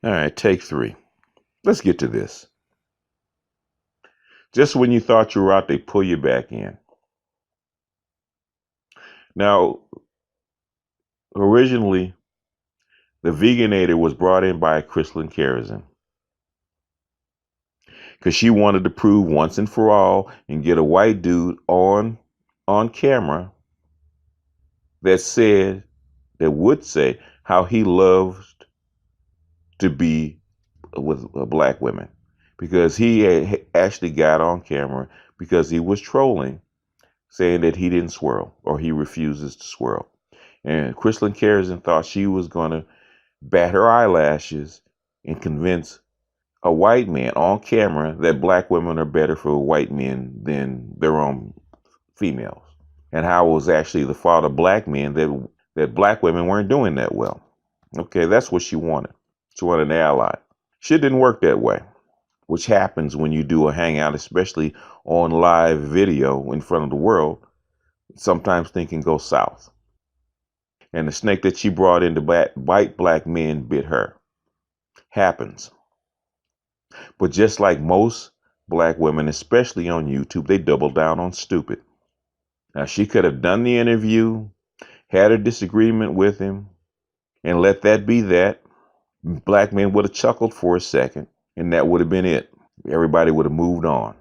All right, take three. Let's get to this. Just when you thought you were out, they pull you back in. Now, originally, the Vegainator was brought in by Christelyn Karazin because she wanted to prove once and for all and get a white dude on camera that would say how he loved to be with black women, because he had actually got on camera because he was trolling, saying that he didn't swirl or he refuses to swirl. And Christelyn Karazin thought she was going to bat her eyelashes and convince a white man on camera that black women are better for white men than their own females, and how it was actually the fault of black men that black women weren't doing that well. Okay, that's what she wanted. She wanted an ally. Shit didn't work that way, which happens when you do a hangout, especially on live video in front of the world. Sometimes things can go south. And the snake that she brought in to bite black men bit her. Happens. But just like most black women, especially on YouTube, they double down on stupid. Now, she could have done the interview, had a disagreement with him, and let that be that. Black men would have chuckled for a second, and that would have been it. Everybody would have moved on.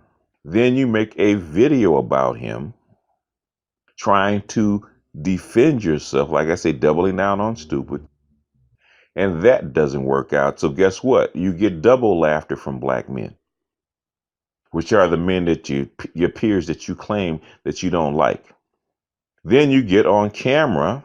Then you make a video about him trying to defend yourself, like I say, doubling down on stupid, and that doesn't work out. So guess what? You get double laughter from black men, which are the men that your peers that you claim that you don't like. Then you get on camera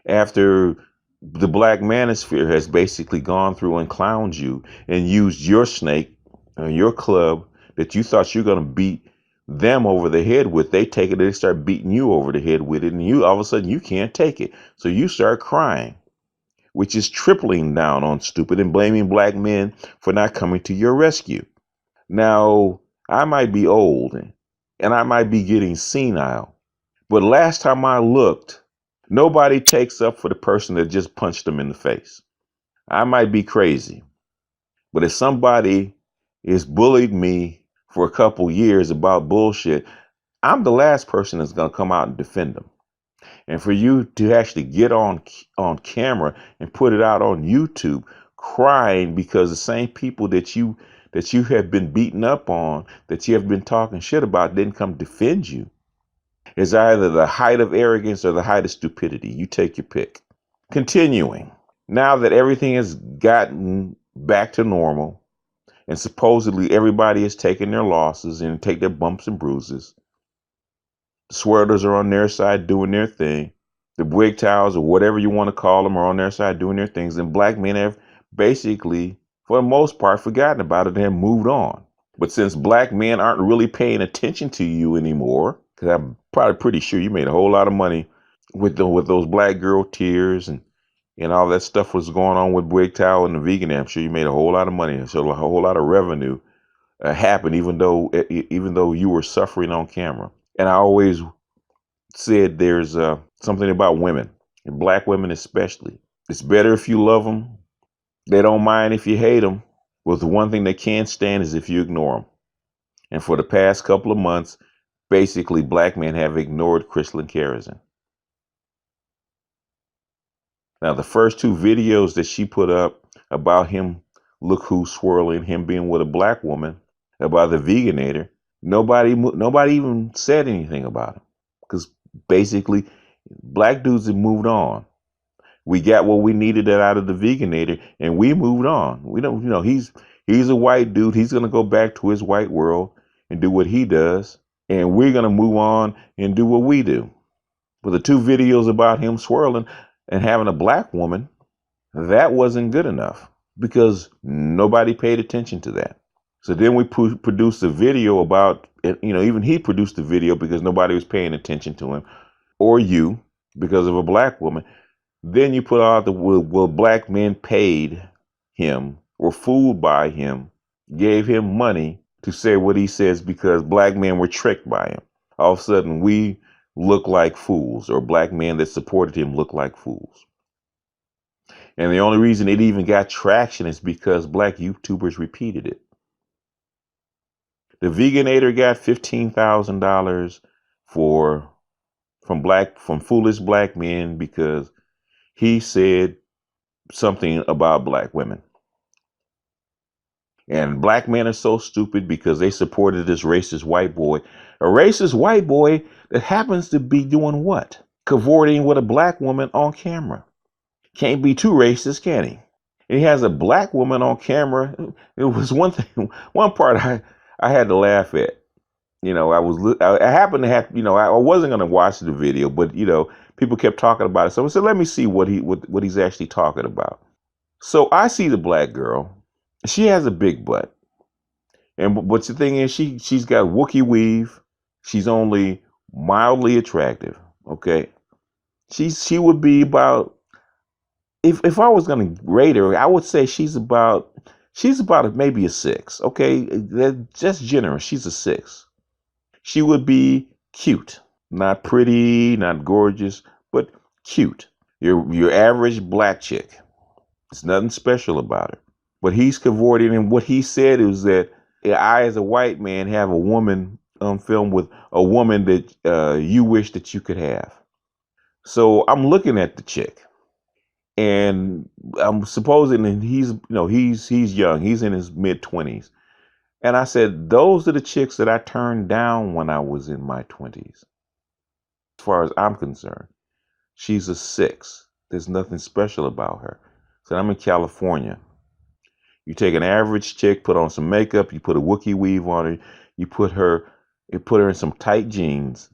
after the black manosphere has basically gone through and clowned you and used your snake or your club that you thought you're going to beat them over the head with. They take it, they start beating you over the head with it, and you all of a sudden you can't take it. So you start crying, which is tripling down on stupid and blaming black men for not coming to your rescue. Now, I might be old and I might be getting senile, but last time I looked, nobody takes up for the person that just punched them in the face. I might be crazy, but if somebody has bullied me for a couple years about bullshit, I'm the last person that's going to come out and defend them. And for you to actually get on camera and put it out on YouTube crying because the same people that you have been beaten up on, that you have been talking shit about, didn't come defend you, is either the height of arrogance or the height of stupidity. You take your pick. Continuing. Now that everything has gotten back to normal and supposedly everybody is taking their losses and take their bumps and bruises, the swirlers are on their side doing their thing. The wig towels or whatever you want to call them are on their side doing their things. And black men have basically, for the most part, forgotten about it and have moved on. But since black men aren't really paying attention to you anymore, because I'm probably pretty sure you made a whole lot of money with those black girl tears and all that stuff was going on with wig towel and the vegan. I'm sure you made a whole lot of money. So a whole lot of revenue happened, even though you were suffering on camera. And I always said there's something about women, and black women especially. It's better if you love them. They don't mind if you hate them. But the one thing they can't stand is if you ignore them. And for the past couple of months, basically, black men have ignored Christelyn Karazin. Now, the first two videos that she put up about him, look who's swirling, him being with a black woman, about the Vegainator, nobody even said anything about him, because basically, black dudes have moved on. We got what we needed out of the Vegainator, and we moved on. We don't, he's a white dude. He's gonna go back to his white world and do what he does, and we're gonna move on and do what we do. But the two videos about him swirling and having a black woman, that wasn't good enough because nobody paid attention to that. So then we produced a video about, even he produced the video because nobody was paying attention to him or you because of a black woman. Then you put out well, black men paid him, were fooled by him, gave him money to say what he says because black men were tricked by him. All of a sudden, we look like fools, or black men that supported him look like fools. And the only reason it even got traction is because black YouTubers repeated it. The Vegainator got $15,000 for from foolish black men because he said something about black women. And black men are so stupid because they supported this racist white boy. A racist white boy that happens to be doing what? Cavorting with a black woman on camera. Can't be too racist, can he? And he has a black woman on camera. It was one thing, one part I had to laugh at. You know, I happened to have, I wasn't going to watch the video, but, people kept talking about it. So I said, let me see what he's actually talking about. So I see the black girl. She has a big butt. But the thing is, she's got Wookiee weave. She's only mildly attractive. Okay. She would be about, if I was going to rate her, I would say she's about maybe a 6. Okay. That's just generous. She's a 6. She would be cute, not pretty, not gorgeous, but cute. Your average black chick. There's nothing special about her. But he's cavorting, and what he said is that I, as a white man, have a woman on film with a woman that you wish that you could have. So I'm looking at the chick, and I'm supposing that he's young. He's in his mid-20s. And I said, those are the chicks that I turned down when I was in my 20s. As far as I'm concerned, she's a 6. There's nothing special about her. So I'm in California. You take an average chick, put on some makeup, you put a Wookiee weave on her, you put her in some tight jeans,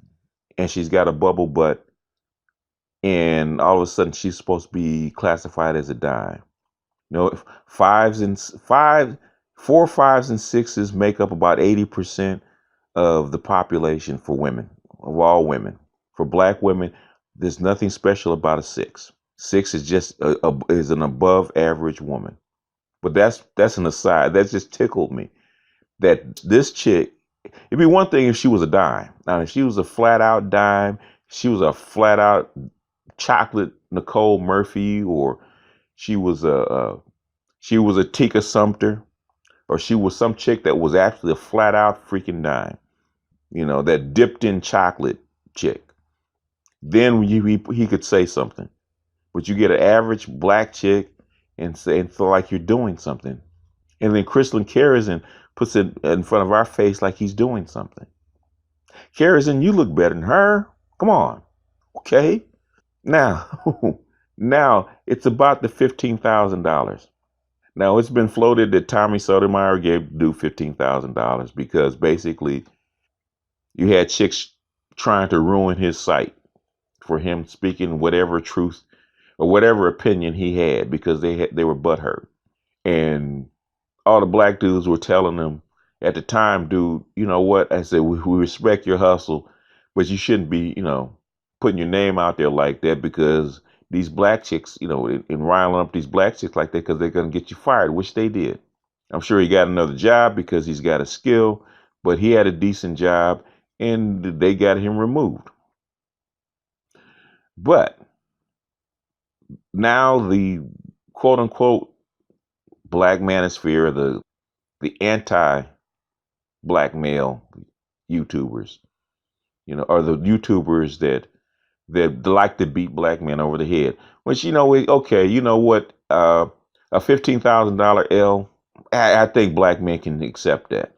and she's got a bubble butt, and all of a sudden she's supposed to be classified as a dime. Four, fives, and sixes make up about 80% of the population for women, of all women. For black women, there's nothing special about a 6. 6 is just is an above average woman. But that's an aside. That just tickled me. That this chick, it'd be one thing if she was a dime. Now, if she was a flat out dime, she was a flat out chocolate Nicole Murphy, or she was a Tika Sumpter, or she was some chick that was actually a flat out freaking dime. That dipped in chocolate chick. Then he could say something. But you get an average black chick and feel like you're doing something. And then Christelyn Karazin puts it in front of our face like he's doing something. Karazin, you look better than her. Come on. Okay. Now, it's about the $15,000. Now, it's been floated that Tommy Sotomayor gave Duke $15,000 because basically you had chicks trying to ruin his site for him speaking whatever truth or whatever opinion he had because they were butthurt. And all the black dudes were telling him at the time, dude, you know what? I said, we respect your hustle, but you shouldn't be, putting your name out there like that because these black chicks, and riling up these black chicks like that because they're going to get you fired, which they did. I'm sure he got another job because he's got a skill, but he had a decent job and they got him removed. But now the quote unquote black manosphere, the anti-black male YouTubers, are the YouTubers that like to beat black men over the head. Which, okay, you know what? A $15,000 L, I think black men can accept that.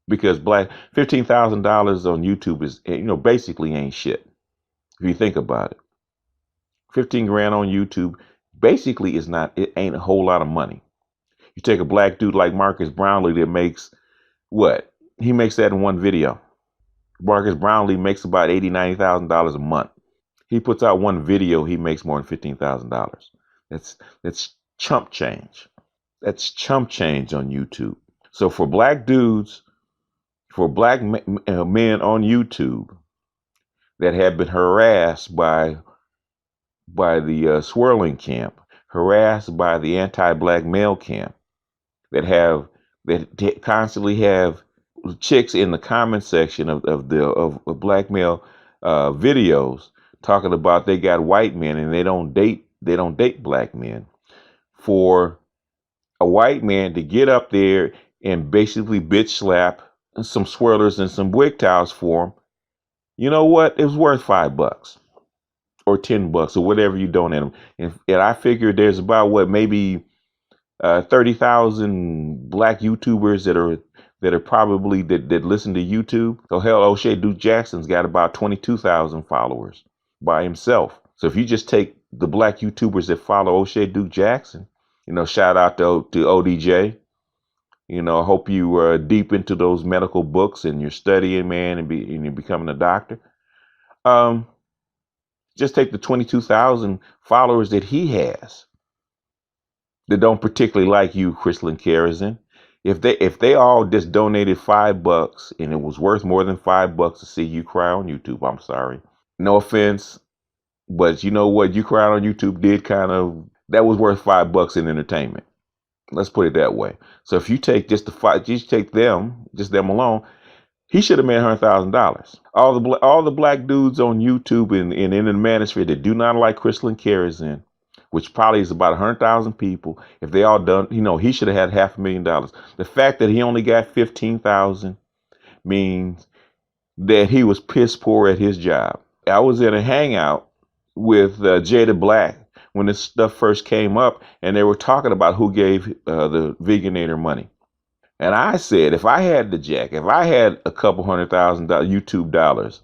Because $15,000 on YouTube is, basically ain't shit. If you think about it. 15 grand on YouTube basically it ain't a whole lot of money. You take a black dude like Marcus Brownlee that makes what? He makes that in one video. Marcus Brownlee makes about $80,000, $90,000 a month. He puts out one video, he makes more than $15,000. That's chump change. That's chump change on YouTube. So for black dudes, for black men on YouTube that have been harassed by the swirling camp, harassed by the anti-black male camp, that constantly have chicks in the comment section of black male videos talking about they got white men and they don't date black men. for a white man to get up there and basically bitch slap some swirlers and some wig towels for him, you know what? It was worth $5 or $10 or whatever you donate them. And I figured there's about what, maybe 30,000 black YouTubers that are probably that listen to YouTube. So hell, O'Shea Duke Jackson's got about 22,000 followers by himself. So if you just take the black YouTubers that follow O'Shea Duke Jackson, shout out to ODJ. I hope you are deep into those medical books and you're studying, man, and you're becoming a doctor. Just take the 22,000 followers that he has that don't particularly like you, Christelyn Karazin. If they all just donated $5 and it was worth more than $5 to see you cry on YouTube, I'm sorry. No offense, but you know what? You crying on YouTube did that was worth $5 in entertainment. Let's put it that way. So if you take just them alone, he should have made $100,000. All the black dudes on YouTube and in the manosphere that do not like Christelyn Karazin, which probably is about 100,000 people, if they all done, he should have had $500,000. The fact that he only got 15,000 means that he was piss poor at his job. I was in a hangout with Jada Black when this stuff first came up, and they were talking about who gave the Vegainator money. And I said, if I had the jack, if I had a couple $100,000 YouTube dollars,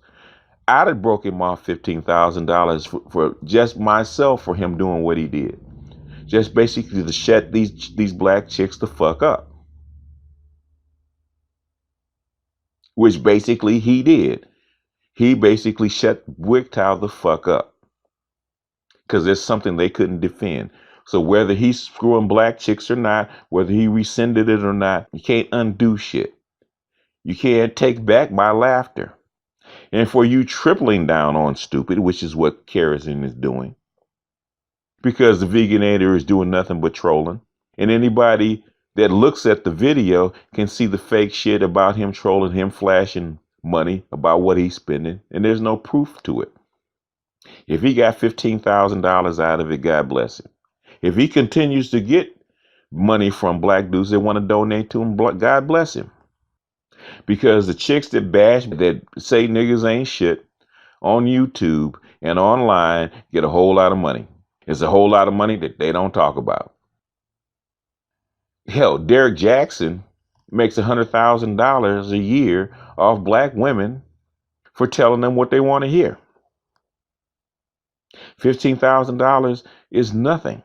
I'd have broken him off $15,000 for just myself for him doing what he did. Just basically to shut these black chicks the fuck up. Which basically he did. He basically shut WGTOW the fuck up. Because there's something they couldn't defend. So whether he's screwing black chicks or not, whether he rescinded it or not, you can't undo shit. You can't take back my laughter. And for you tripling down on stupid, which is what Karazin is doing, because the Vegainator is doing nothing but trolling. And anybody that looks at the video can see the fake shit about him trolling, him flashing money about what he's spending. And there's no proof to it. If he got $15,000 out of it, God bless him. If he continues to get money from black dudes that want to donate to him, God bless him. Because the chicks that bash, that say niggas ain't shit on YouTube and online get a whole lot of money. It's a whole lot of money that they don't talk about. Hell, Derek Jackson makes $100,000 a year off black women for telling them what they want to hear. $15,000 is nothing.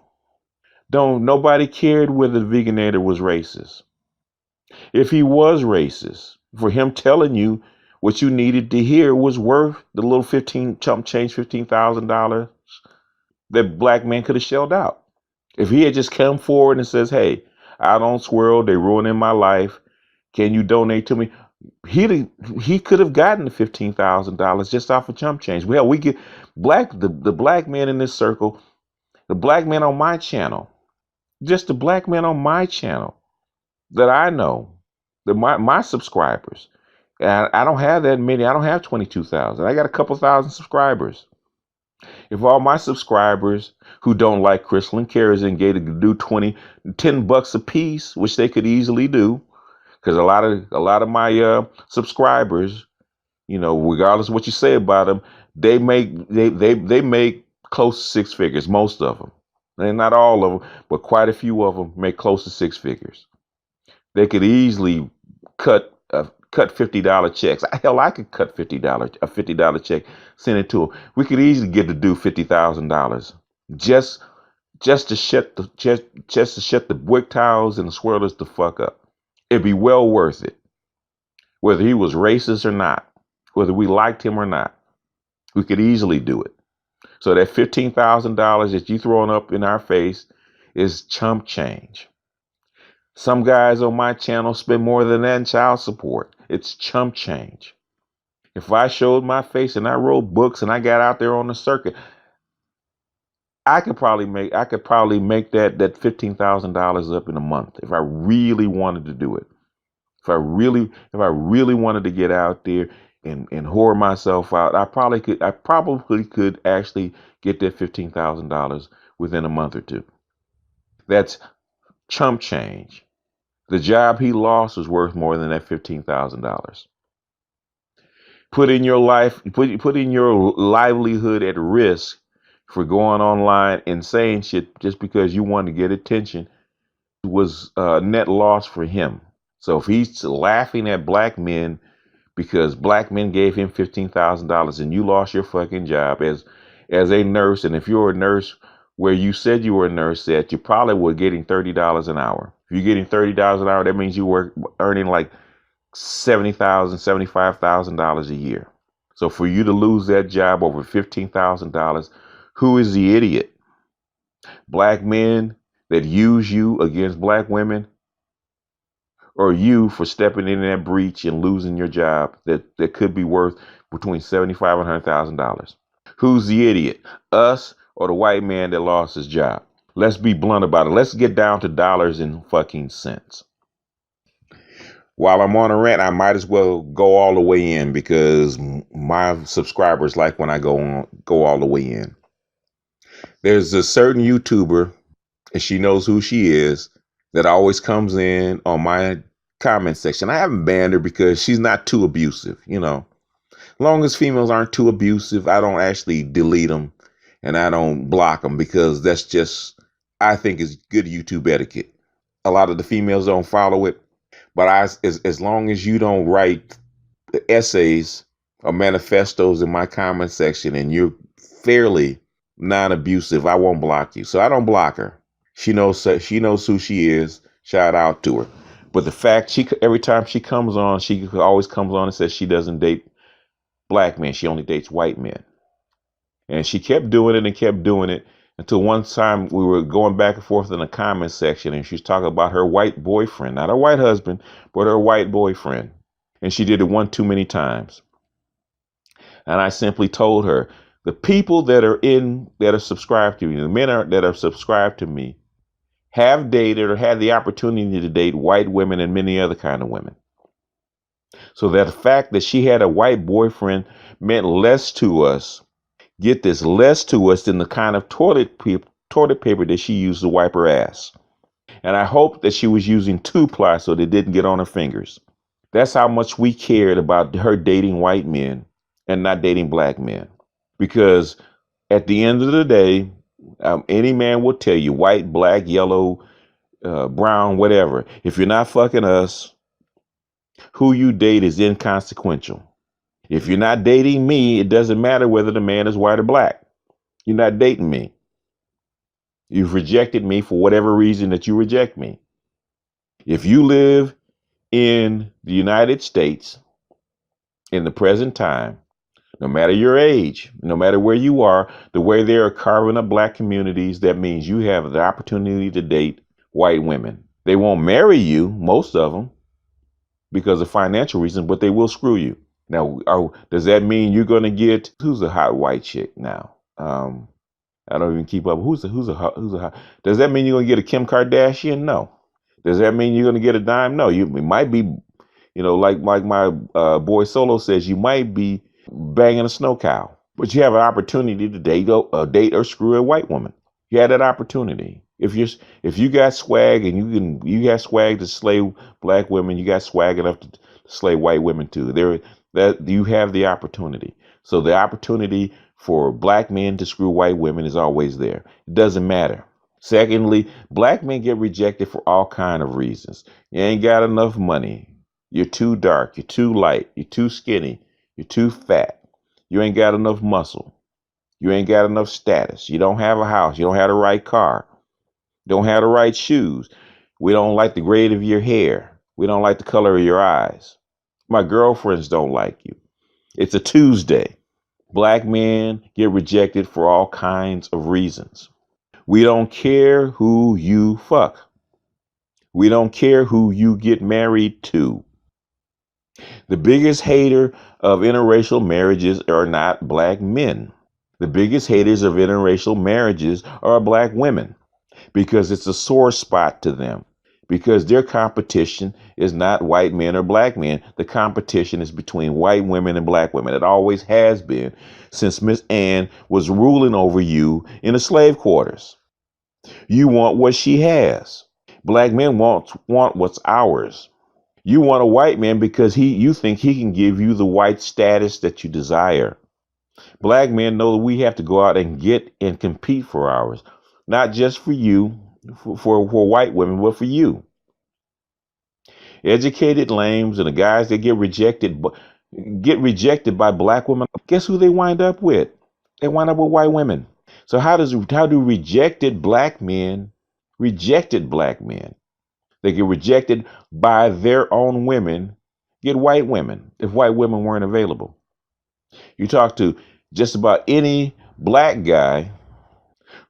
Nobody cared whether the Vegainator was racist. If he was racist, for him telling you what you needed to hear was worth the little $15,000 that black men could have shelled out. If he had just come forward and says, hey, I don't swirl, they ruining my life, can you donate to me? He could have gotten the $15,000 just off of chump change. Well, we get the black men in this circle, the black men on my channel, just the black men on my channel that I know, my subscribers. And I don't have that many. I don't have 22,000. I got a couple thousand subscribers. If all my subscribers who don't like Christelyn Karazin get to do $10 a piece, which they could easily do, because a lot of my subscribers, regardless of what you say about them, they make close to six figures. Most of them, and not all of them, but quite a few of them make close to six figures. They could easily cut $50 checks. Hell, I could cut a $50 check, send it to them. We could easily get to do $50,000 just to shut the WGTOWs and the swirlers the fuck up. It'd be well worth it, whether he was racist or not, whether we liked him or not. We could easily do it. So that $15,000 that you throwing up in our face is chump change. Some guys on my channel spend more than that in child support. It's chump change. If I showed my face and I wrote books and I got out there on the circuit, I could probably make that $15,000 up in a month if I really wanted to do it. If I really wanted to get out there and whore myself out, I probably could actually get that $15,000 within a month or two. That's chump change. The job he lost was worth more than that $15,000. Put in your life, put in your livelihood at risk for going online and saying shit just because you want to get attention was a net loss for him. So if he's laughing at black men because black men gave him $15,000 and you lost your fucking job as a nurse, and if you're a nurse where you said you were a nurse, that you probably were getting $30 an hour. If you're getting $30 an hour, that means you were earning like $70,000, $75,000 a year. So for you to lose that job over $15,000, who is the idiot? Black men that use you against black women, or you for stepping in that breach and losing your job that could be worth between $75,000 and $100,000? Who's the idiot? Us or the white man that lost his job? Let's be blunt about it. Let's get down to dollars and fucking cents. While I'm on a rant, I might as well go all the way in because my subscribers like when I go all the way in. There's a certain YouTuber, and she knows who she is, that always comes in on my comment section. I haven't banned her because she's not too abusive, you know. As long as females aren't too abusive, I don't actually delete them and I don't block them because that's just, I think, is good YouTube etiquette. A lot of the females don't follow it. But as long as you don't write essays or manifestos in my comment section and you're fairly non-abusive, I won't block you. So I don't block her. She knows who she is. Shout out to her. But the fact every time she comes on, she always comes on and says she doesn't date black men. She only dates white men. And she kept doing it until one time we were going back and forth in the comment section and she was talking about her white boyfriend, not her white husband, but her white boyfriend. And she did it one too many times. And I simply told her, the people that are subscribed to me, the men that are subscribed to me, have dated or had the opportunity to date white women and many other kind of women. So that the fact that she had a white boyfriend meant less to us. Get this, less to us than the kind of toilet paper that she used to wipe her ass. And I hope that she was using 2-ply so they didn't get on her fingers. That's how much we cared about her dating white men and not dating black men. Because at the end of the day, any man will tell you, white, black, yellow, brown, whatever, if you're not fucking us, who you date is inconsequential. If you're not dating me, it doesn't matter whether the man is white or black. You're not dating me. You've rejected me for whatever reason that you reject me. If you live in the United States in the present time, no matter your age, no matter where you are, the way they are carving up black communities, that means you have the opportunity to date white women. They won't marry you, most of them, because of financial reasons, but they will screw you. Now, does that mean you're going to get, who's a hot white chick now? I don't even keep up. Who's a hot? Does that mean you're going to get a Kim Kardashian? No. Does that mean you're going to get a dime? No. It might be, like my boy Solo says, you might be banging a snow cow, but you have an opportunity to date or screw a white woman. You had that opportunity. If you got swag and you got swag to slay black women, you got swag enough to slay white women too. That you have the opportunity. So the opportunity for black men to screw white women is always there. It doesn't matter. Secondly, black men get rejected for all kind of reasons. You ain't got enough money. You're too dark. You're too light. You're too skinny. You're too fat. You ain't got enough muscle. You ain't got enough status. You don't have a house. You don't have the right car. You don't have the right shoes. We don't like the grade of your hair. We don't like the color of your eyes. My girlfriends don't like you. It's a Tuesday. Black men get rejected for all kinds of reasons. We don't care who you fuck. We don't care who you get married to. The biggest hater of interracial marriages are not black men. The biggest haters of interracial marriages are black women because it's a sore spot to them. Because their competition is not white men or black men. The competition is between white women and black women. It always has been since Miss Anne was ruling over you in the slave quarters. You want what she has. Black men want what's ours. You want a white man because you think he can give you the white status that you desire. Black men know that we have to go out and get and compete for ours, not just for you, for white women, but for you. Educated lames and the guys that get rejected by black women. Guess who they wind up with? They wind up with white women. So how do rejected black men, they get rejected by their own women, get white women if white women weren't available? You talk to just about any black guy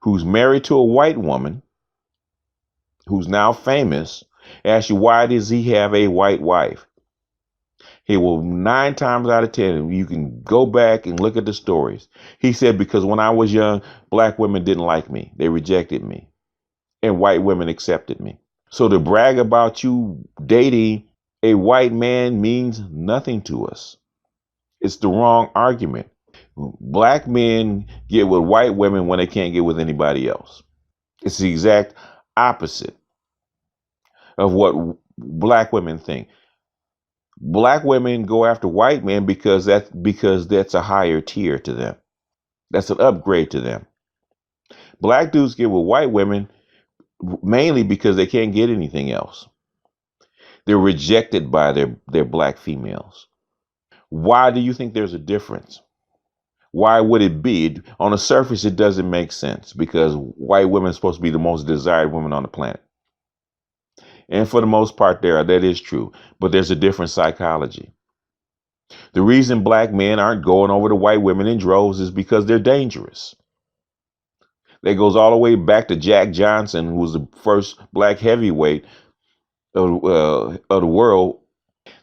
who's married to a white woman who's now famous, ask you why does he have a white wife? He will 9 times out of 10, you can go back and look at the stories. He said, because when I was young, black women didn't like me. They rejected me and white women accepted me. So to brag about you dating a white man means nothing to us. It's the wrong argument. Black men get with white women when they can't get with anybody else. It's the exact opposite of what black women think. Black women go after white men because that's a higher tier to them. That's an upgrade to them. Black dudes get with white women mainly because they can't get anything else. They're rejected by their black females. Why do you think there's a difference? Why would it be? On the surface, it doesn't make sense because white women are supposed to be the most desired women on the planet. And for the most part, that is true. But there's a different psychology. The reason black men aren't going over to white women in droves is because they're dangerous. That goes all the way back to Jack Johnson, who was the first black heavyweight of the world.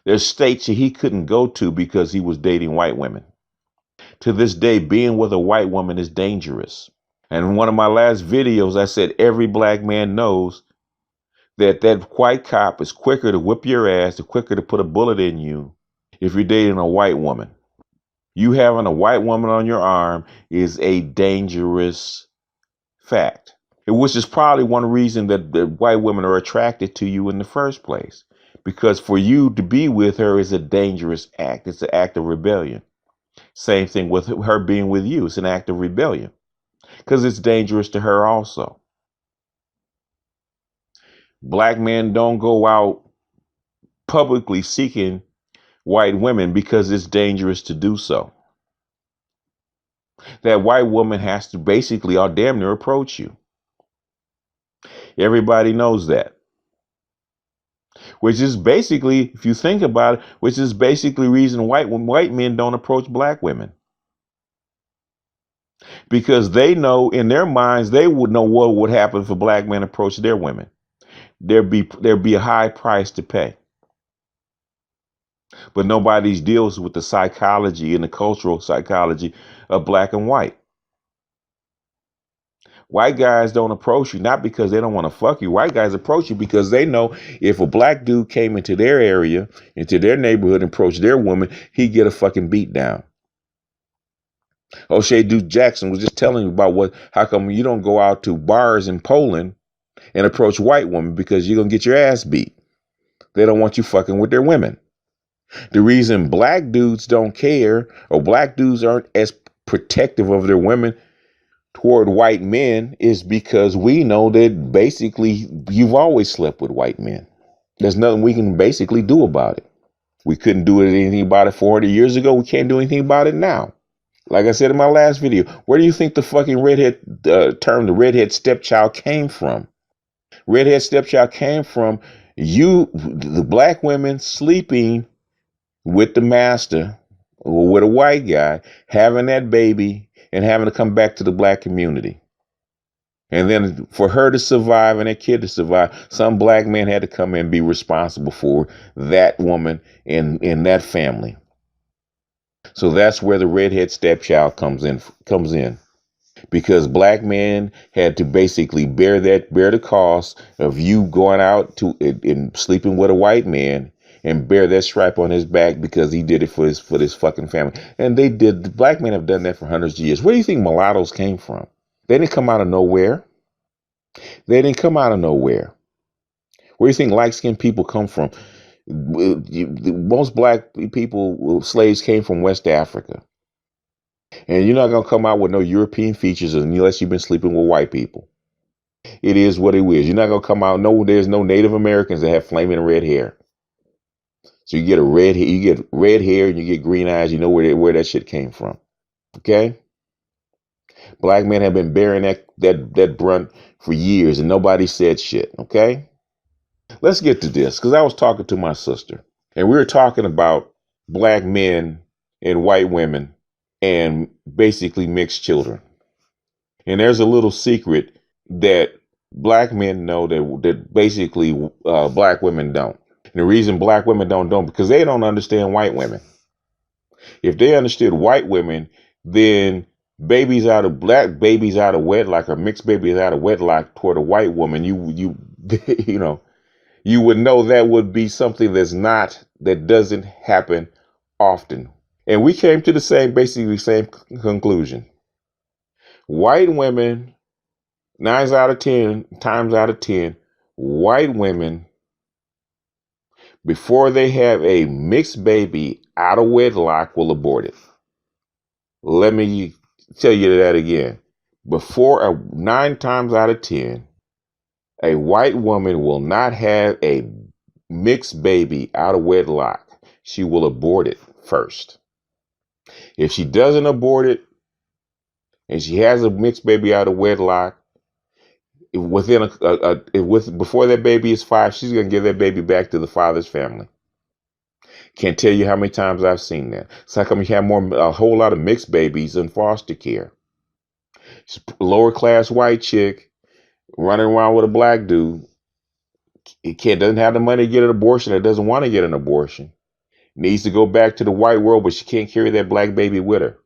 There's states that he couldn't go to because he was dating white women. To this day, being with a white woman is dangerous. And in one of my last videos, I said every black man knows that white cop is quicker to whip your ass, quicker to put a bullet in you if you're dating a white woman. You having a white woman on your arm is a dangerous fact, which is probably one reason that the white women are attracted to you in the first place. Because for you to be with her is a dangerous act. It's an act of rebellion. Same thing with her being with you. It's an act of rebellion because it's dangerous to her also. Black men don't go out publicly seeking white women because it's dangerous to do so. That white woman has to basically or damn near approach you. Everybody knows that. Which is basically, if you think about it, which is basically the reason white men don't approach black women. Because they know in their minds, they would know what would happen if a black man approached their women. There'd be a high price to pay. But nobody deals with the psychology and the cultural psychology of black and white. White guys don't approach you not because they don't want to fuck you. White guys approach you because they know if a black dude came into their area, into their neighborhood and approached their woman, he'd get a fucking beat down. O'Shea Duke Jackson was just telling you about how come you don't go out to bars in Poland and approach white women because you're going to get your ass beat. They don't want you fucking with their women. The reason black dudes don't care or black dudes aren't as protective of their women toward white men is because we know that basically you've always slept with white men. There's nothing we can basically do about it. We couldn't do anything about it 400 years ago. We can't do anything about it now. Like I said in my last video, where do you think the fucking term, the redhead stepchild came from? Redhead stepchild came from the black women sleeping with the master or with a white guy, having that baby and having to come back to the black community. And then for her to survive and that kid to survive, some black man had to come in and be responsible for that woman in that family. So that's where the redhead stepchild comes in. Because black men had to basically bear the cost of you going out and sleeping with a white man and bear that stripe on his back because he did it for this fucking family. And the black men have done that for hundreds of years. Where do you think mulattoes came from? They didn't come out of nowhere. They didn't come out of nowhere. Where do you think light-skinned people come from? Most black people, slaves came from West Africa. And you're not going to come out with no European features unless you've been sleeping with white people. It is what it is. You're not going to come out. No, there's no Native Americans that have flaming red hair. So you get red hair and you get green eyes. You know where that shit came from. Okay? Black men have been bearing that brunt for years and nobody said shit. Okay? Let's get to this because I was talking to my sister and we were talking about black men and white women and basically mixed children. And there's a little secret that black men know that basically black women don't. And the reason black women don't because they don't understand white women. If they understood white women, then black babies out of wedlock or mixed babies out of wedlock toward a white woman, you you know, you would know that would be something that doesn't happen often. And we came to basically same conclusion. White women, times out of 10, white women, before they have a mixed baby out of wedlock, will abort it. Let me tell you that again. 9 times out of 10, a white woman will not have a mixed baby out of wedlock. She will abort it first. If she doesn't abort it and she has a mixed baby out of wedlock, before that baby is 5, she's gonna give that baby back to the father's family. Can't tell you how many times I've seen that. It's like you have a whole lot of mixed babies in foster care. Lower class white chick running around with a black dude. Doesn't have the money to get an abortion or doesn't want to get an abortion. Needs to go back to the white world, but she can't carry that black baby with her.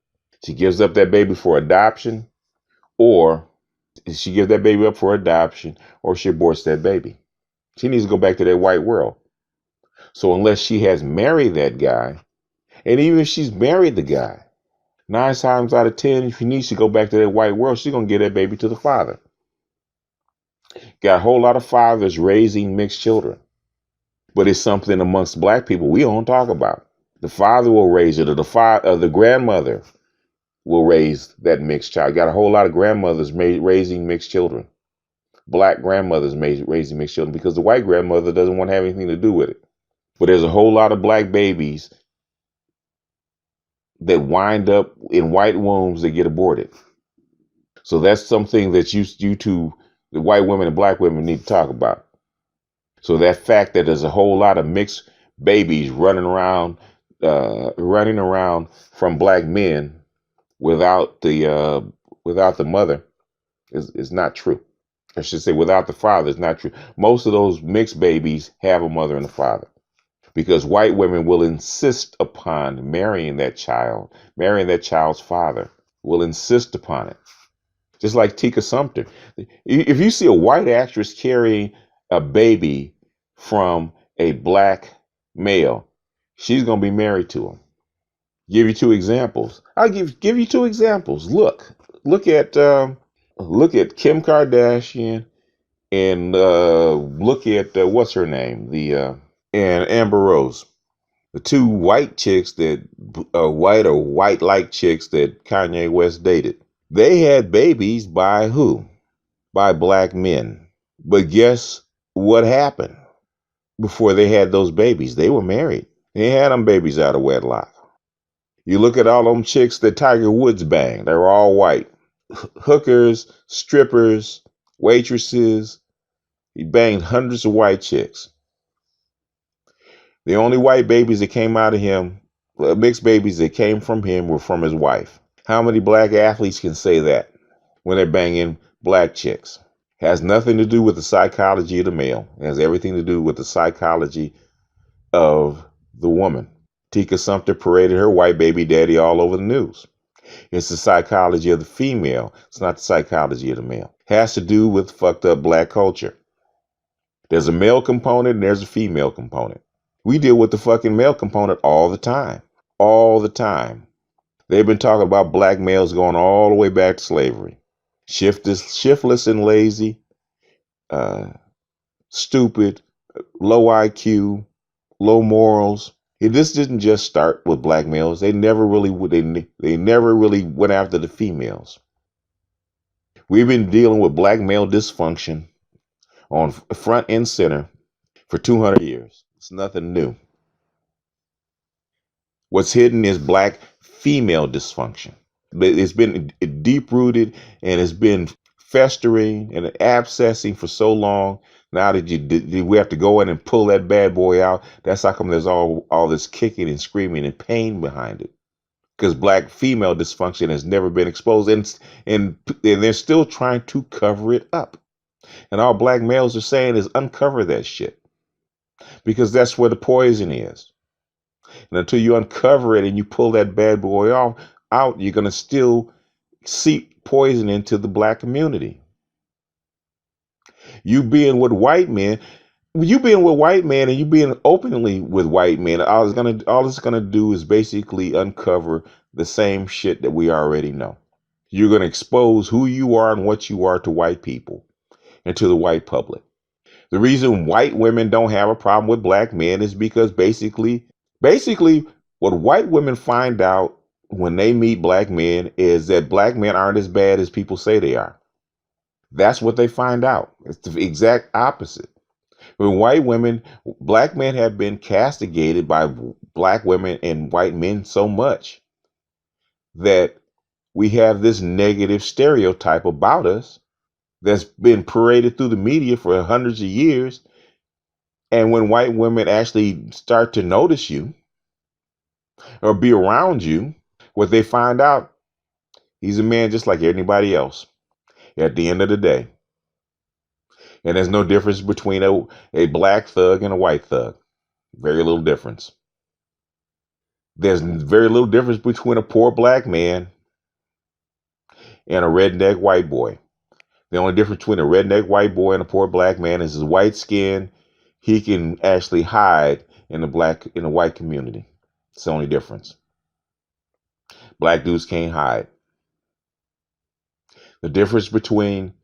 She gives up that baby for adoption, or she gives that baby up for adoption, or she aborts that baby. She needs to go back to that white world. So unless she has married that guy, and even if she's married the guy, 9 times out of 10, if she needs to go back to that white world, she's gonna give that baby to the father. Got a whole lot of fathers raising mixed children, but it's something amongst black people we don't talk about. The father will raise it, or the grandmother will raise that mixed child. Got a whole lot of grandmothers raising mixed children. Black grandmothers raising mixed children because the white grandmother doesn't want to have anything to do with it. But there's a whole lot of black babies that wind up in white wombs that get aborted. So that's something that you two, the white women and black women, need to talk about. So that fact that there's a whole lot of mixed babies running around from black men without the mother is not true. I should say without the father is not true. Most of those mixed babies have a mother and a father because white women will insist upon marrying that child's father, will insist upon it. Just like Tika Sumpter. If you see a white actress carrying a baby from a black male, she's going to be married to him. Give you 2 examples. I'll give you 2 examples. Look at Kim Kardashian and look at what's her name, and Amber Rose, the 2 white chicks white-like chicks that Kanye West dated. They had babies by who? By black men. But guess what happened before they had those babies? They were married. They had them babies out of wedlock. You look at all them chicks that Tiger Woods banged. They were all white. Hookers, strippers, waitresses. He banged hundreds of white chicks. The only white babies that came out of him, mixed babies that came from him, were from his wife. How many black athletes can say that when they're banging black chicks? Has nothing to do with the psychology of the male. It has everything to do with the psychology of the woman. Tika Sumpter paraded her white baby daddy all over the news. It's the psychology of the female. It's not the psychology of the male. It has to do with fucked up black culture. There's a male component and there's a female component. We deal with the fucking male component all the time. All the time. They've been talking about black males going all the way back to slavery. Shiftless and lazy. uh, stupid, low IQ, low morals. This didn't just start with black males. They never really would. They never really went after the females. We've been dealing with black male dysfunction on front and center for 200 years. It's nothing new. What's hidden is black female dysfunction. It's been deep rooted and it's been festering and abscessing for so long. Now that we have to go in and pull that bad boy out. That's how come there's all this kicking and screaming and pain behind it. Because black female dysfunction has never been exposed, and they're still trying to cover it up. And all black males are saying is uncover that shit, because that's where the poison is. And until you uncover it and you pull that bad boy out, you're gonna still seep poison into the black community. You being with white men, and you being openly with white men, all it's gonna do is basically uncover the same shit that we already know. You're gonna expose who you are and what you are to white people and to the white public. The reason white women don't have a problem with black men is because basically what white women find out when they meet black men is that black men aren't as bad as people say they are. That's what they find out. It's the exact opposite. When black men have been castigated by black women and white men so much that we have this negative stereotype about us that's been paraded through the media for hundreds of years. And when white women actually start to notice you or be around you, what they find out, he's a man just like anybody else at the end of the day. And there's no difference between a black thug and a white thug. Very little difference. There's very little difference between a poor black man and a redneck white boy. The only difference between a redneck white boy and a poor black man is his white skin. He can actually hide in the white community. It's the only difference. Black dudes can't hide. The difference between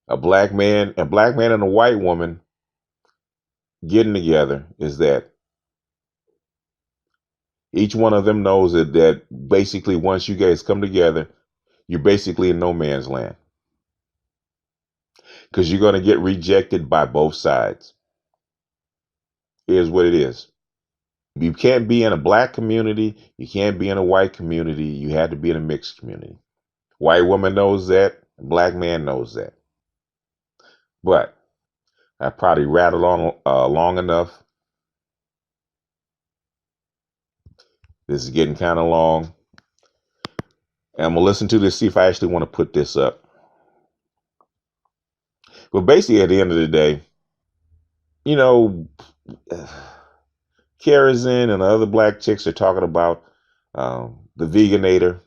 a black man and a white woman getting together is that each one of them knows that basically once you guys come together, you're basically in no man's land. Because you're going to get rejected by both sides. Here's what it is. You can't be in a black community. You can't be in a white community. You have to be in a mixed community. White woman knows that. Black man knows that. But I probably rattled on long enough. This is getting kind of long. And I'm going to listen to this, see if I actually want to put this up. But basically, at the end of the day, you know, Karazin and the other black chicks are talking about the Vegainator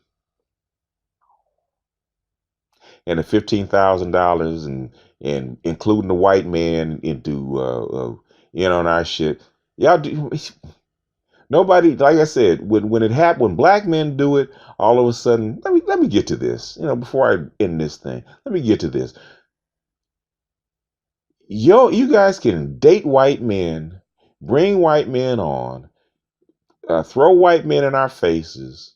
and the $15,000 and including the white man into in on our shit. Y'all do. Nobody, like I said, when it happened, when black men do it, all of a sudden, let me get to this. Before I end this thing, let me get to this. You guys can date white men, bring white men on, throw white men in our faces,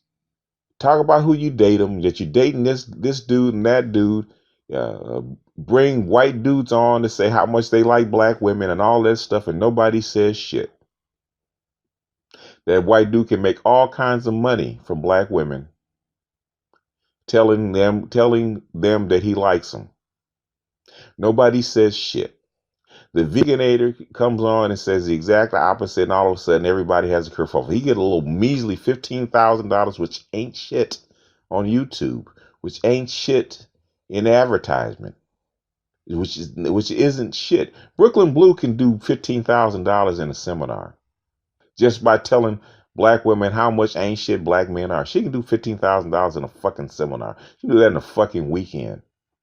talk about who you date them, that you're dating this dude and that dude, bring white dudes on to say how much they like black women and all that stuff, and nobody says shit. That white dude can make all kinds of money from black women, telling them that he likes them. Nobody says shit. The Vegainator comes on and says the exact opposite, and all of a sudden everybody has a kerfuffle. He get a little measly $15,000, which ain't shit on YouTube, which ain't shit in advertisement, which isn't shit. Brooklyn Blue can do $15,000 in a seminar just by telling black women how much ain't shit black men are. She can do $15,000 in a fucking seminar. She can do that in a fucking weekend.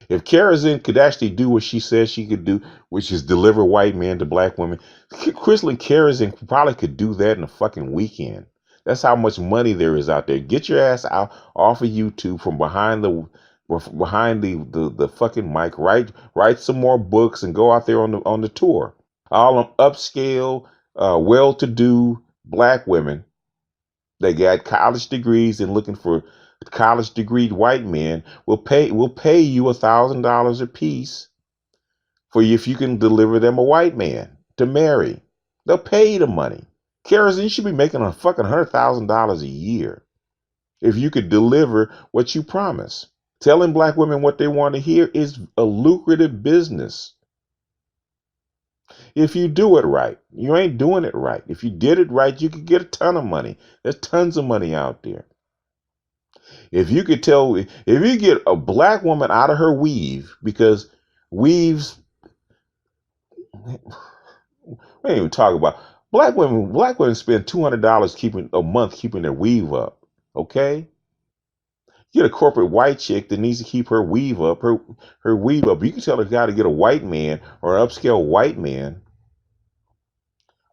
If Karazin could actually do what she says she could do, which is deliver white men to black women, Christelyn Karazin probably could do that in a fucking weekend. That's how much money there is out there. Get your ass out off of YouTube from behind behind the fucking mic. Write some more books and go out there on the tour. All them upscale, well-to-do black women that got college degrees and looking for college degreed white men will pay you $1,000 a piece for you if you can deliver them a white man to marry. They'll pay you the money. Karazin, you should be making a fucking $100,000 a year if you could deliver what you promise. Telling black women what they want to hear is a lucrative business. If you do it right, you ain't doing it right. If you did it right, you could get a ton of money. There's tons of money out there. If you get a black woman out of her weave, because weaves, we ain't even talk about black women. Black women spend $200 a month keeping their weave up. Okay, get a corporate white chick that needs to keep her weave up. Her weave up. You can tell a guy to get a white man or an upscale white man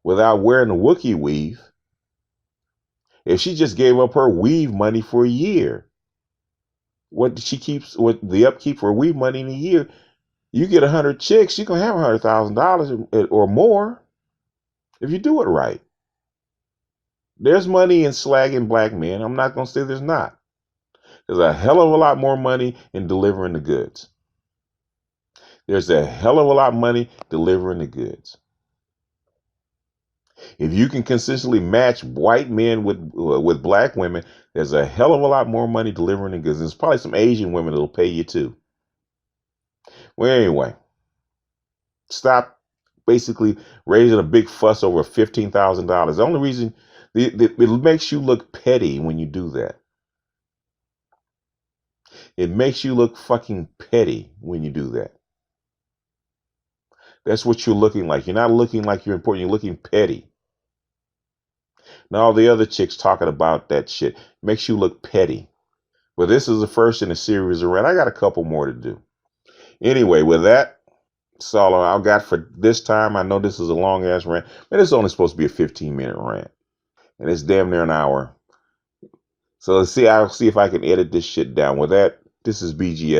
without wearing the Wookiee weave. If she just gave up her weave money for a year, what the upkeep for weave money in a year, you get 100 chicks, you can have $100,000 or more if you do it right. There's money in slagging black men. I'm not going to say there's not. There's a hell of a lot more money in delivering the goods. There's a hell of a lot of money delivering the goods. If you can consistently match white men with black women, there's a hell of a lot more money delivering the goods. There's probably some Asian women that'll pay you too. Well, anyway, stop basically raising a big fuss over $15,000. The only reason it makes you look petty when you do that. It makes you look fucking petty when you do that. That's what you're looking like. You're not looking like you're important. You're looking petty. Now all the other chicks talking about that shit makes you look petty. But this is the first in a series of rant. I got a couple more to do. Anyway, with that, that's all I got for this time. I know this is a long ass rant, but it's only supposed to be a 15-minute rant, and it's damn near an hour. So I'll see if I can edit this shit down. With that, this is BGS.